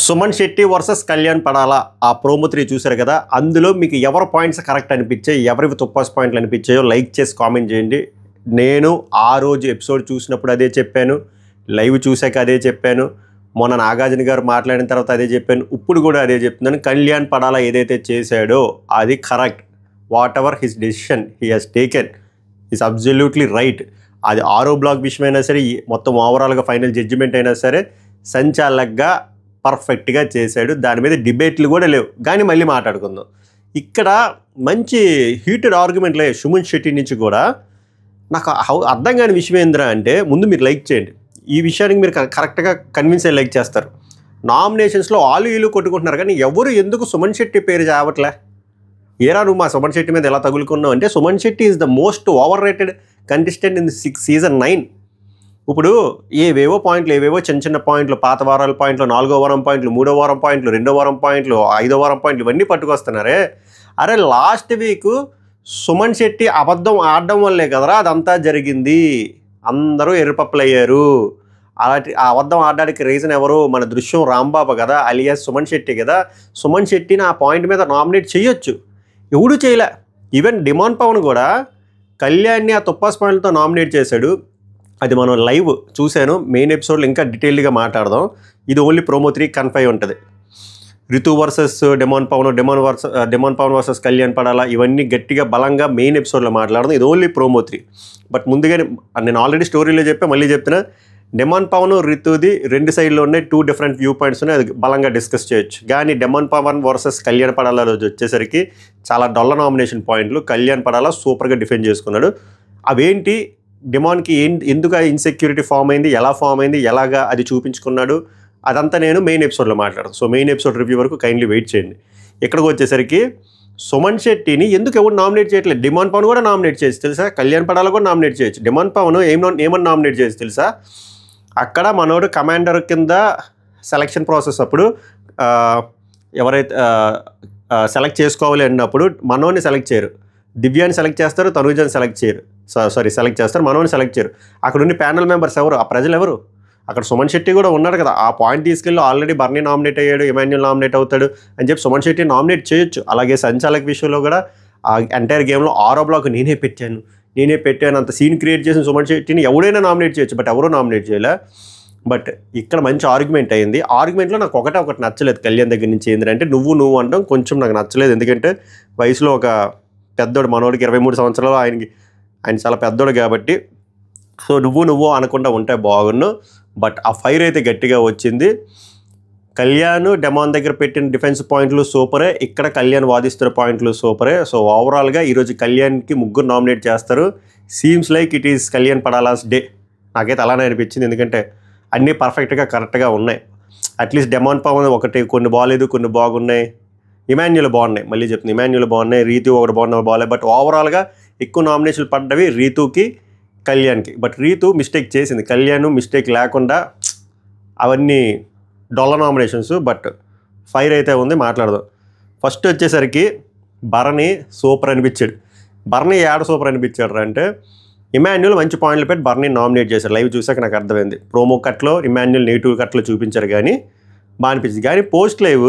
Suman Shetty versus Kalyan పడాలా ఆ promo 3 చూశారు కదా. అందులో మీకు ఎవరి పాయింట్స్ కరెక్ట్ అనిపించాయి, ఎవరివి తుప్పాస్ పాయింట్లు అనిపించాయో లైక్ చేసి కామెంట్ చేయండి. నేను ఆ రోజు ఎపిసోడ్ చూసినప్పుడు అదే చెప్పాను, లైవ్ చూశాక అదే చెప్పాను, మొన్న నాగార్జున గారు మాట్లాడిన తర్వాత అదే చెప్పాను, ఇప్పుడు కూడా అదే చెప్తున్నాను. కళ్యాణ్ పడాలా ఏదైతే చేశాడో అది correct. What ever his decision he has taken is absolutely right. అది ఆరో బ్లాక్ విషయమైనా సరే, మొత్తం ఓవరాల్గా ఫైనల్ జడ్జిమెంట్ అయినా సరే సంచాలక్గా పర్ఫెక్ట్గా చేశాడు. దాని మీద డిబేట్లు కూడా లేవు. కానీ మళ్ళీ మాట్లాడుకుందాం. ఇక్కడ మంచి హీటెడ్ ఆర్గ్యుమెంట్లే సుమన్ శెట్టి నుంచి కూడా. నాకు అర్థం కాని విషయం ఏంద్రా అంటే, ముందు మీరు లైక్ చేయండి. ఈ విషయానికి మీరు కరెక్ట్గా కన్విన్స్ అయ్యి లైక్ చేస్తారు. నామినేషన్స్లో వీళ్ళు కొట్టుకుంటున్నారు కానీ ఎవరు ఎందుకు సుమన్ శెట్టి పేరు చావట్లే? ఏరా నువ్వు మా సుమన్ శెట్టి మీద ఎలా తగులుకున్నావు అంటే, Suman Shetty is the most over rated contestant in season 9. ఇప్పుడు ఏవేవో పాయింట్లు, ఏవేవో చిన్న చిన్న పాయింట్లు, పాత వారాల పాయింట్లు, 4వ వారం పాయింట్లు, 3వ వారం పాయింట్లు, 2వ వారం పాయింట్లు, 5వ వారం పాయింట్లు ఇవన్నీ పట్టుకొస్తున్నారే. అరే లాస్ట్ వీక్ సుమన్ శెట్టి అబద్ధం ఆడడం వల్లే కదరా అదంతా జరిగింది. అందరూ ఎర్రపప్పులు అయ్యారు. అలాంటి ఆ అబద్ధం ఆడడానికి రీజన్ ఎవరు? మన దృశ్యం రాంబాబు కదా, అలియాస్ సుమన్ శెట్టి కదా. సుమన్ శెట్టిని ఆ పాయింట్ మీద నామినేట్ చేయొచ్చు, ఎవడు చేయలే. ఈవెన్ డిమాండ్ పవన్ కూడా కళ్యాణ్ని ఆ తుప్పాస్ పాయింట్లతో నామినేట్ చేశాడు. అది మనం లైవ్ చూశాను. మెయిన్ ఎపిసోడ్లో ఇంకా డీటెయిల్గా మాట్లాడదాం. ఇది ఓన్లీ ప్రోమో 3 కన్ఫైవ్ ఉంటుంది. Ritu versus demon Pavan versus Kalyan పడాలా ఇవన్నీ గట్టిగా బలంగా మెయిన్ ఎపిసోడ్లో మాట్లాడదాం. ఇది ఓన్లీ ప్రోమో 3. బట్ ముందుగానే నేను ఆల్రెడీ స్టోరీలో చెప్పా, మళ్ళీ చెప్తున్నా. డిమాండ్ పవన్ రితుది 2 సైడ్లో ఉన్నాయి, 2 డిఫరెంట్ వ్యూ పాయింట్స్ ఉన్నాయి. అది బలంగా డిస్కస్ చేయొచ్చు. కానీ డిమాండ్ పవన్ వర్సెస్ కళ్యాణ్ పడాలా రోజు వచ్చేసరికి చాలా డొల్ల నామినేషన్ పాయింట్లు. కళ్యాణ్ పడాలా సూపర్గా డిఫెండ్ చేసుకున్నాడు. అవేంటి, డిమాండ్కి ఎందుకు ఇన్సెక్యూరిటీ ఫామ్ అయింది, ఎలా ఫామ్ అయింది, ఎలాగా అది చూపించుకున్నాడు, అదంతా నేను మెయిన్ ఎపిసోడ్లో మాట్లాడతాను. సో మెయిన్ ఎపిసోడ్ రివ్యూ వరకు కైండ్లీ వెయిట్ చేయండి. ఇక్కడికి వచ్చేసరికి సుమన్ శెట్టిని ఎందుకు ఎవరు నామినేట్ చేయట్లేదు? డిమాండ్ పవన్ కూడా నామినేట్ చేయొచ్చు తెలుసా, కళ్యాణ్ పడాలా కూడా నామినేట్ చేయొచ్చు. డిమాండ్ పవన్ ఏమని నామినేట్ చేయొచ్చు తెలుసా? అక్కడ మనోడు కమాండర్ కింద సెలక్షన్ ప్రాసెస్ అప్పుడు ఎవరైతే సెలెక్ట్ చేసుకోవాలి అన్నప్పుడు మనోని సెలెక్ట్ చేయరు, దివ్యాని సెలెక్ట్ చేస్తారు, తనూజని సెలెక్ట్ చేయరు. సెలెక్ట్ చేస్తారు, మనోని సెలెక్ట్ చేయరు. అక్కడ ఉండి ప్యానల్ మెంబర్స్ ఎవరు? ఆ ప్రజలు ఎవరు? అక్కడ సుమన్ శెట్టి కూడా ఉన్నాడు కదా. ఆ పాయింట్ తీసుకెళ్ళి ఆల్రెడీ బర్నీ నామినేట్ అయ్యాడు, ఇమాన్యుల్ నామినేట్ అవుతాడు అని చెప్పి సుమన్ శెట్టి నామినేట్ చేయొచ్చు. అలాగే సంచాలక్ విషయంలో కూడా ఆ ఎంటైర్ గేమ్లో 6వ బ్లాక్ నేనే పెట్టాను అంత సీన్ క్రియేట్ చేసిన సుమన్ శెట్టిని ఎవడైనా నామినేట్ చేయొచ్చు, బట్ ఎవరూ నామినేట్ చేయలే. బట్ ఇక్కడ మంచి ఆర్గ్యుమెంట్ అయింది. ఆర్గ్యుమెంట్లో నాకు ఒకటి నచ్చలేదు కళ్యాణ్ దగ్గర నుంచి. ఏంటంటే నువ్వు అనడం కొంచెం నాకు నచ్చలేదు. ఎందుకంటే వయసులో ఒక పెద్దోడు, మనోడికి 23 సంవత్సరాలు, ఆయన చాలా పెద్దోడు కాబట్టి. సో నువ్వు అనకుండా ఉంటే బాగున్ను. బట్ ఆ ఫైర్ అయితే గట్టిగా వచ్చింది. కళ్యాణ్ డెమాన్ దగ్గర పెట్టిన డిఫెన్స్ పాయింట్లు సూపరే, ఇక్కడ కళ్యాణ్ వాదిస్తున్న పాయింట్లు సూపరే. సో ఓవరాల్గా ఈరోజు కళ్యాణ్కి 3 నామినేట్ చేస్తారు. Seems like it is Kalyan Padala's day. నాకైతే అలానే అనిపించింది, ఎందుకంటే అన్నీ పర్ఫెక్ట్గా కరెక్ట్గా ఉన్నాయి. అట్లీస్ట్ డిమాండ్ పవన్ ఒకటి కొన్ని బాగాలేదు, కొన్ని బాగున్నాయి. ఇమాన్యుల్ బాగున్నాయి, మళ్ళీ చెప్తుంది, ఇమాన్యుల్ బాగున్నాయి. రీతు ఒకటి బాగాలేదు. బట్ ఓవరాల్గా ఎక్కువ నామినేషన్లు పడ్డవి రీతుకి, కళ్యాణ్కి. బట్ రీతు మిస్టేక్ చేసింది, కళ్యాణ్ మిస్టేక్ లేకుండా. అవన్నీ డొల్ల నామినేషన్స్. బట్ ఫైర్ అయితే ఉంది, మాట్లాడదాం. ఫస్ట్ వచ్చేసరికి భరణి సూపర్ అనిపించాడు. భరణి సూపర్ అనిపించాడు అంటే, ఇమాన్యుల్ మంచి పాయింట్లు పెట్టి భరణి నామినేట్ చేశారు. లైవ్ చూసాక నాకు అర్థమైంది. ప్రోమో కట్లో ఇమాన్యుల్ నెగిటివ్ కట్లో చూపించారు కానీ బాగా అనిపించింది. కానీ పోస్ట్ లైవ్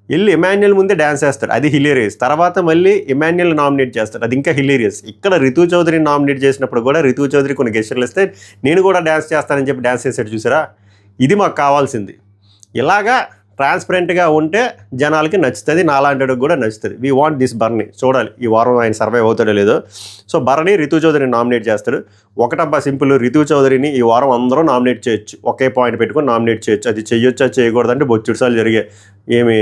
వెళ్ళి ఇమాన్యుల్ ముందే డ్యాన్స్ చేస్తాడు, అది హిలేరియస్. తర్వాత మళ్ళీ ఇమాన్యుల్ నామినేట్ చేస్తాడు, అది ఇంకా హిలేరియస్. ఇక్కడ రితు చౌదరిని నామినేట్ చేసినప్పుడు కూడా రితు చౌదరి కొన్ని గెస్చర్లు ఇస్తే నేను కూడా డ్యాన్స్ చేస్తానని చెప్పి డ్యాన్స్ చేశాడు చూసారా. ఇది మాకు కావాల్సింది. ఇలాగా ట్రాన్స్పరెంట్గా ఉంటే జనాలకి నచ్చుతుంది, నాలాంటి కూడా నచ్చుతుంది. We want this Bharani. చూడాలి ఈ వారం ఆయన సర్వైవ్ అవుతాడో లేదో. సో భరణి రితు చౌదరిని నామినేట్ చేస్తాడు. ఒకటబ్బా సింపుల్, రితు చౌదరిని ఈ వారం అందరూ నామినేట్ చేయొచ్చు, ఒకే పాయింట్ పెట్టుకొని నామినేట్ చేయొచ్చు. అది చేయొచ్చా చేయకూడదంటే బొచ్చుడుసార్లు జరిగాయి. ఏమి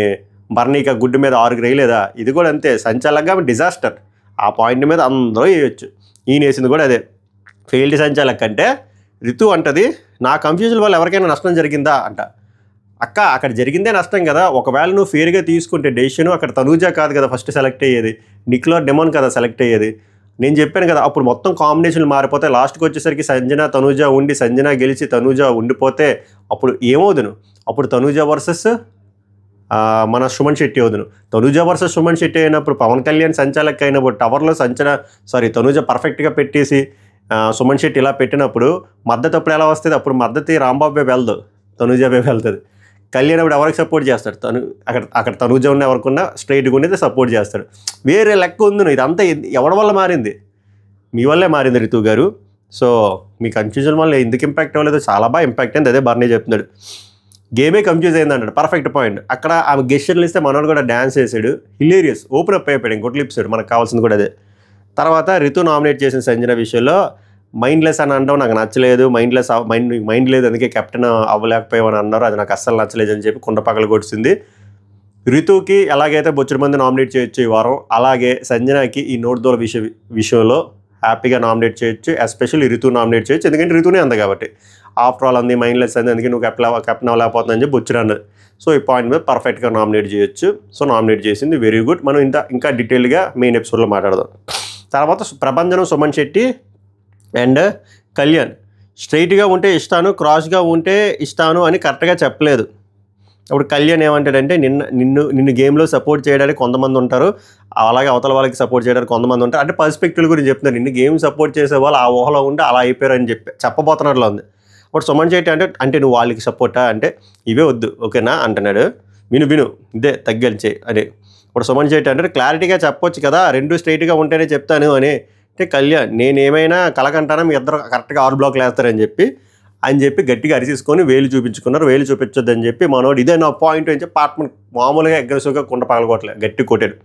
భరణిక గుడ్డు మీద 6 వేయలేదా? ఇది కూడా అంతే, సంచాలక్గా డిజాస్టర్. ఆ పాయింట్ మీద అందరూ వేయచ్చు. ఈయన వేసింది కూడా అదే. ఫెయిల్డ్ సంచాలక్ అంటే రితు అంటది, నా కన్ఫ్యూజన్ వల్ల ఎవరికైనా నష్టం జరిగిందా అంట. అక్క అక్కడ జరిగిందే నష్టం కదా. ఒకవేళ నువ్వు ఫేర్గా తీసుకుంటే డెసిషన్, అక్కడ తనూజ కాదు కదా ఫస్ట్ సెలెక్ట్ అయ్యేది, నిక్లో డెమాన్ కదా సెలెక్ట్ అయ్యేది. నేను చెప్పాను కదా, అప్పుడు మొత్తం కాంబినేషన్లు మారిపోతే లాస్ట్కి వచ్చేసరికి సంజన తనూజ ఉండి, సంజన గెలిచి తనూజ ఉండిపోతే అప్పుడు ఏమవుదును? అప్పుడు తనూజ వర్సెస్ మన సుమన్ శెట్టి అవుదును. తనూజ వర్సెస్ సుమన్ శెట్టి అయినప్పుడు పవన్ కళ్యాణ్ సంచాలక్ అయినప్పుడు టవర్లో తనూజ పర్ఫెక్ట్గా పెట్టేసి సుమన్ శెట్టి ఇలా పెట్టినప్పుడు మద్దతు అప్పుడు ఎలా వస్తుంది? అప్పుడు మద్దతు రాంబాబు వెళ్ళదు, తనూజ వెళ్తుంది. కళ్యాణ్ అప్పుడు ఎవరికి సపోర్ట్ చేస్తాడు, తను అక్కడ తనుజ ఉన్న ఎవరికున్నా స్ట్రైట్గా ఉండేది సపోర్ట్ చేస్తాడు. వేరే లెక్క ఉంది. ఇదంతా ఎవరి వల్ల మారింది? మీ వల్లే మారింది రితు గారు. సో మీ కన్ఫ్యూజన్ వల్ల ఎందుకు ఇంపాక్ట్ అవ్వలేదు? చాలా బాగా ఇంపాక్ట్ అయింది. అదే బర్నీ చెప్తున్నాడు, గేమే కన్ఫ్యూజ్ అయింది అన్నాడు. Perfect point. అక్కడ ఆమె గెస్చర్లు ఇస్తే మనోడు కూడా డ్యాన్స్ వేసాడు, హిలేరియస్, ఓపెన్ అప్ అయిపోయాడు, ఇంకోటి లిప్సాడు. మనకు కావాల్సింది కూడా అదే. తర్వాత రితు నామినేట్ చేసిన సంజన విషయంలో మైండ్లెస్ అని అనడం నాకు నచ్చలేదు. మైండ్ లేదు, అందుకే కెప్టెన్ అవ్వలేకపోయామని అన్నారు, అది నాకు అస్సలు నచ్చలేదు అని చెప్పి కుండ పగల కొట్టింది. రితుకి ఎలాగైతే బొచ్చుడు మంది నామినేట్ చేయొచ్చు ఈ వారం, అలాగే సంజనకి ఈ నోటుదోల విషయంలో హ్యాపీగా నామినేట్ చేయొచ్చు. ఎస్పెషల్లీ రితు నామినేట్ చేయొచ్చు, ఎందుకంటే రితునే అంది కాబట్టి. ఆఫ్టర్ ఆల్ అంది మైండ్లెస్ అంది, అందుకే నువ్వు కెప్టెన్ అవ్వలేకపోతుందని చెప్పి బొచ్చుడు అన్నది. సో ఈ పాయింట్ మీద పర్ఫెక్ట్గా నామినేట్ చేయొచ్చు. సో నామినేట్ చేసింది, వెరీ గుడ్. మనం ఇంకా డీటెయిల్గా మెయిన్ ఎపిసోడ్లో మాట్లాడదాం. తర్వాత ప్రభంజనం, సుమన్ శెట్టి అండ్ కళ్యాణ్ స్ట్రైట్గా ఉంటే ఇస్తాను, క్రాస్గా ఉంటే ఇస్తాను అని కరెక్ట్గా చెప్పలేదు. అప్పుడు కళ్యాణ్ ఏమంటాడంటే నిన్ను గేమ్లో సపోర్ట్ చేయడానికి కొంతమంది ఉంటారు, అలాగే అవతల వాళ్ళకి సపోర్ట్ చేయడానికి కొంతమంది ఉంటారు. అంటే పర్స్పెక్టివ్ గురించి చెప్తున్నారు. నిన్ను గేమ్ సపోర్ట్ చేసే వాళ్ళు ఆ ఊహలో ఉంటే అలా అయిపోయారు అని చెప్పబోతున్నట్లు ఉంది. అప్పుడు సుమన్ శెట్టి అంటే నువ్వు వాళ్ళకి సపోర్టా అంటే ఇవే వద్దు ఓకేనా అంటున్నాడు. విను ఇదే తగ్గించే అని. ఇప్పుడు సుమన్ శెట్టి అంటే క్లారిటీగా చెప్పొచ్చు కదా, రెండు స్ట్రైట్గా ఉంటేనే చెప్తాను అని. అంటే కళ్యాణ్ నేనేమైనా కలకంటానా, మీ ఇద్దరు కరెక్ట్గా 6 బ్లాక్లు వేస్తారని చెప్పి గట్టిగా అరిసేసుకొని వేలు చూపించుకున్నారు. వేలు చూపించొద్దని చెప్పి మనోడు ఇదే నా పాయింట్ అని చెప్పి పార్ట్మెంట్ మామూలుగా అగ్రెసివ్గా కుండ పగలగొట్టలేదు, గట్టి కొట్టాడు.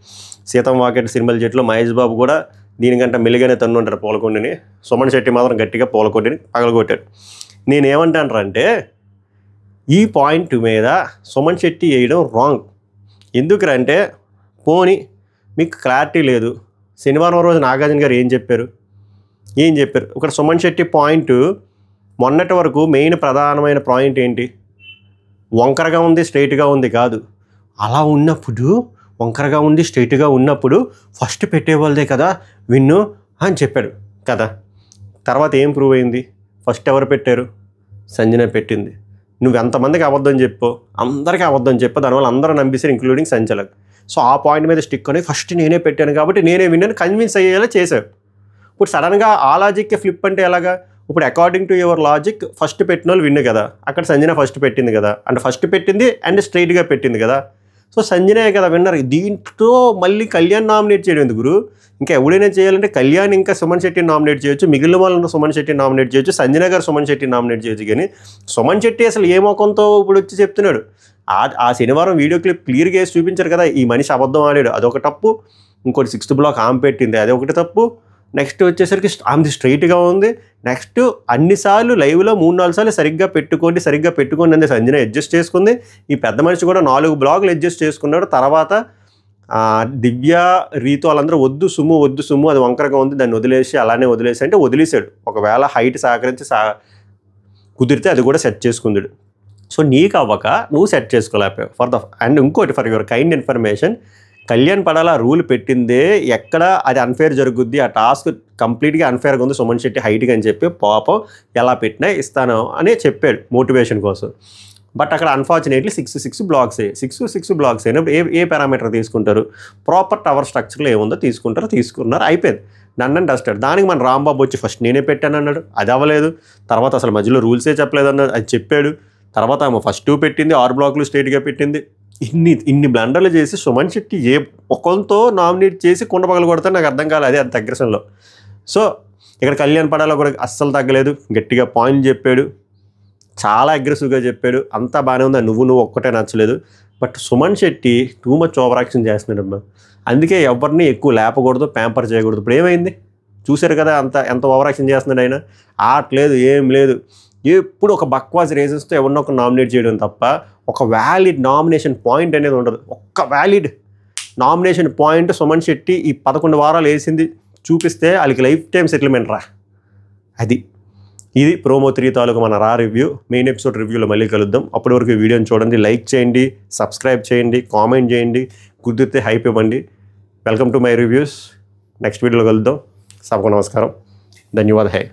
సీతం వాకెట్ సినిమాల చెట్లు మహేష్ బాబు కూడా దీనికంటే మెల్లిగానే తన్ను ఉంటారు పూలకొండిని. సుమన్ శెట్టి మాత్రం గట్టిగా పూలకొండిని పగలగొట్టాడు. నేనేమంటానంటే ఈ పాయింట్ మీద సుమన్ శెట్టి వేయడం రాంగ్. ఎందుకంటే పోనీ మీకు క్లారిటీ లేదు, శనివారం రోజు నాగార్జున గారు ఏం చెప్పారు? ఇక్కడ సుమన్ శెట్టి పాయింట్ మొన్నటి వరకు మెయిన్ ప్రధానమైన పాయింట్ ఏంటి? వంకరగా ఉంది, స్ట్రైట్గా ఉంది కాదు. అలా ఉన్నప్పుడు వంకరగా ఉంది, స్ట్రైట్గా ఉన్నప్పుడు ఫస్ట్ పెట్టేవాళ్ళదే కదా విన్ను అని చెప్పాడు కదా. తర్వాత ఏం ప్రూవ్ అయింది? ఫస్ట్ ఎవరు పెట్టారు? సంజన పెట్టింది. నువ్వు ఎంతమందికి అబద్ధం చెప్పు, అందరికీ అబద్ధం చెప్పు, దానివల్ల అందరూ నమ్మేశారు, ఇంక్లూడింగ్ సంచలక్. సో ఆ పాయింట్ మీద స్టిక్ అని ఫస్ట్ నేనే పెట్టాను కాబట్టి నేనే విన్నాను కన్విన్స్ అయ్యేలా చేశావు. ఇప్పుడు సడన్గా ఆ లాజిక్కే ఫ్లిప్ అంటే ఎలాగా? ఇప్పుడు according to your logic first పెట్టిన వాళ్ళు విన్ను కదా. అక్కడ సంజన ఫస్ట్ పెట్టింది కదా, అంటే ఫస్ట్ పెట్టింది అండ్ స్ట్రైట్గా పెట్టింది కదా. సో సంజనే కదా విన్నర్. దీంట్లో మళ్ళీ కళ్యాణ్ నామినేట్ చేయడం ఎందుకు గురు? ఇంకా ఎవడైనా చేయాలంటే కళ్యాణ్ ఇంకా సుమన్ శెట్టిని నామినేట్ చేయొచ్చు, మిగిలిన వాళ్ళని సుమన్ శెట్టిని నామినేట్ చేయొచ్చు, సంజన గారు సుమన్ శెట్టిని నామినేట్ చేయొచ్చు. కానీ సుమన్ శెట్టి అసలు ఏ మొఖంతో ఇప్పుడు వచ్చి చెప్తున్నాడు? ఆ శనివారం వీడియో క్లిప్ క్లియర్గా వేసి చూపించారు కదా, ఈ మనిషి అబద్ధం ఆడాడు, అదొక తప్పు. ఇంకోటి 6th బ్లాక్ ఆమె పెట్టింది, అదొకటి తప్పు. నెక్స్ట్ వచ్చేసరికి ఆమెది స్ట్రైట్గా ఉంది. నెక్స్ట్ అన్నిసార్లు లైవ్లో 3-4 సార్లు సరిగ్గా పెట్టుకోండి అంటే సంజన అడ్జస్ట్ చేసుకుంది. ఈ పెద్ద మనిషి కూడా 4 బ్లాగులు అడ్జస్ట్ చేసుకున్నాడు. తర్వాత దివ్య, రీతు వాళ్ళందరూ వద్దు సుమ్ము అది వంకరగా ఉంది, దాన్ని అలానే వదిలేసి అంటే వదిలేశాడు. ఒకవేళ హైట్ సహకరించి కుదిరితే అది కూడా సెట్ చేసుకుందాడు. సో నీకు అవ్వక నువ్వు సెట్ చేసుకోలేకపోయావు. అండ్ ఇంకోటి for your kind information, Kalyan Padala rule పెట్టిందే ఎక్కడ అది అన్ఫేర్ జరుగుద్ది, ఆ టాస్క్ కంప్లీట్గా అన్ఫేర్గా ఉంది సుమన్ శెట్టి హైట్గా అని చెప్పి పాపం ఎలా పెట్టినా ఇస్తాను అని చెప్పాడు మోటివేషన్ కోసం. బట్ అక్కడ అన్ఫార్చునేట్లీ 6 బ్లాక్స్ అయినప్పుడు ఏ పారామీటర్ తీసుకుంటారు? ప్రాపర్ టవర్ స్ట్రక్చర్లో ఏముందో తీసుకున్నారు, అయిపోయింది. నన్ను డస్టాడు. దానికి మన రాంబాబు వచ్చి ఫస్ట్ నేనే పెట్టాను అన్నాడు, అది అవ్వలేదు. తర్వాత అసలు మధ్యలో రూల్సే చెప్పలేదు అన్నాడు, అది చెప్పాడు. తర్వాత ఆమె ఫస్ట్ 2 పెట్టింది, 6 బ్లాక్లు స్ట్రైట్గా పెట్టింది. ఇన్ని బ్లండర్లు చేసి సుమన్ శెట్టి ఏ ఒకంతో నామినేట్ చేసి కుండ పగలు కొడితే నాకు అర్థం కాలేదు. అదే అంత అగ్రెషన్లో. సో ఇక్కడ కళ్యాణ్ పడాలో కూడా అస్సలు తగ్గలేదు, గట్టిగా పాయింట్ చెప్పాడు, చాలా అగ్రెసివ్గా చెప్పాడు, అంతా బాగానే ఉంది. నువ్వు ఒక్కటే నచ్చలేదు. But Suman Shetty too much over action చేస్తున్నాడమ్మా. అందుకే ఎవరిని ఎక్కువ లేపకూడదు, ప్యాంపర్ చేయకూడదు. ఇప్పుడు ఏమైంది చూశారు కదా, ఎంత ఓవర్ యాక్షన్ చేస్తున్నాడు ఆయన. ఆటలేదు, ఏం లేదు, ఎప్పుడు ఒక బక్వాస్ రీజన్స్తో ఎవరినో ఒక నామినేట్ చేయడం తప్ప ఒక వ్యాలిడ్ నామినేషన్ పాయింట్ అనేది ఉండదు. ఒక్క valid nomination point Suman Shetty ఈ 11 వారాలు వేసింది చూపిస్తే వాళ్ళకి లైఫ్ టైం సెటిల్మెంట్ రా. ఇది ప్రోమో 3 తాలూకు మన రివ్యూ. మెయిన్ ఎపిసోడ్ రివ్యూలో మళ్ళీ కలుద్దాం. అప్పటి వరకు వీడియోని చూడండి, లైక్ చేయండి, సబ్స్క్రైబ్ చేయండి, కామెంట్ చేయండి, కుదిరితే హైప్ ఇవ్వండి. Welcome to my reviews. Next వీడియోలో కలుద్దాం. సభకు నమస్కారం, ధన్యవాద హై.